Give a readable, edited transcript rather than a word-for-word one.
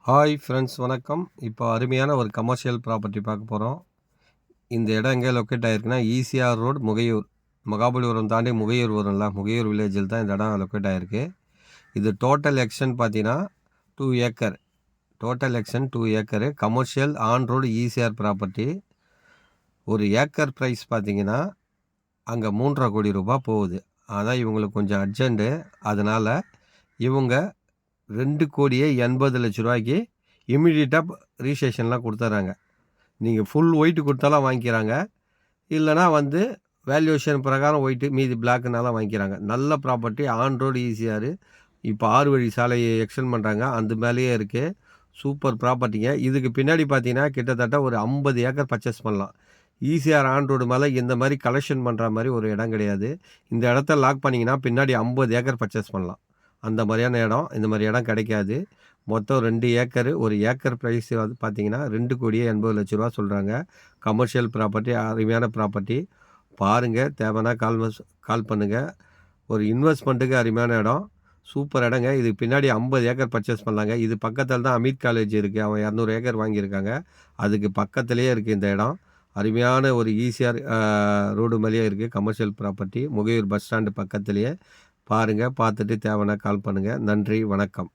Hi friends, வணக்கம். இப்போ அருமையான ஒரு கமர்ஷியல் ப்ராப்பர்ட்டி பார்க்க போகிறோம். இந்த இடம் எங்கே லொக்கேட் ஆகிருக்குன்னா, ஈசிஆர் ரோடு, முகையூர். மகாபலிபுரம் தாண்டி முகையூர் வரும்ல, முகையூர் வில்லேஜில் தான் இந்த இடம் லொக்கேட் ஆகிருக்கு. இது டோட்டல் எக்ஸ்டென்ட் பார்த்தீங்கன்னா 2 acre. Total extend 2 acre. Commercial on road ECR property. ஒரு ஏக்கர் ப்ரைஸ் பார்த்தீங்கன்னா அங்கே 3,50 கோடி ரூபாய் போகுது. அதான் இவங்களுக்கு கொஞ்சம் அர்ஜென்ட்டு. அதனால் இவங்க 2,80,00,000 இமீடியட்டாக ரிஜிஸ்ட்ரேஷன்லாம் கொடுத்துட்றாங்க. நீங்கள் ஃபுல் ஒயிட்டு கொடுத்தாலும் வாங்கிக்கிறாங்க. இல்லைனா வேல்யூவேஷன் பிரகாரம் ஒயிட்டு மீதி பிளாக்குனாலும் வாங்கிக்கிறாங்க. நல்ல ப்ராப்பர்ட்டி, ஆன் ரோடு ஈசிஆர். இப்போ 6 வழி சாலையை எக்ஸ்டெண்ட் பண்ணுறாங்க, அந்த மேலேயே இருக்குது. சூப்பர் ப்ராப்பர்ட்டிங்க. இதுக்கு பின்னாடி பார்த்தீங்கன்னா கிட்டத்தட்ட ஒரு 50 ஏக்கர் பர்ச்சேஸ் பண்ணலாம். ஈசிஆர் ஆன் ரோடு மேலே இந்த மாதிரி கலெக்ஷன் பண்ணுற மாதிரி ஒரு இடம் கிடையாது. இந்த இடத்த லாக் பண்ணிங்கன்னா பின்னாடி 50 ஏக்கர் பர்ச்சேஸ் பண்ணலாம். அந்த மாதிரியான இடம், இந்த மாதிரி இடம் கிடைக்காது. மொத்தம் 2 ஏக்கரு. ஒரு ஏக்கர் ப்ரைஸ் பார்த்தீங்கன்னா 2,80,00,000 சொல்கிறாங்க. கமர்ஷியல் ப்ராப்பர்ட்டி, அருமையான ப்ராப்பர்ட்டி. பாருங்கள், தேவைன்னா கால் பண்ணுங்கள். ஒரு இன்வெஸ்ட்மெண்ட்டுக்கு அருமையான இடம், சூப்பர் இடங்க. இதுக்கு பின்னாடி 50 ஏக்கர் பர்ச்சேஸ் பண்ணலாங்க. இது பக்கத்தில் தான் அமித் காலேஜ் இருக்குது. அவன் 200 ஏக்கர் வாங்கியிருக்காங்க. அதுக்கு பக்கத்துலேயே இருக்குது இந்த இடம். அருமையான ஒரு ஈசிஆர் ரோடு மேலேயே இருக்குது. Commercial property, Mugaiyur bus stand பக்கத்துலேயே. பாருங்கள், பார்த்துட்டு தேவைன்னா கால் பண்ணுங்கள். நன்றி, வணக்கம்.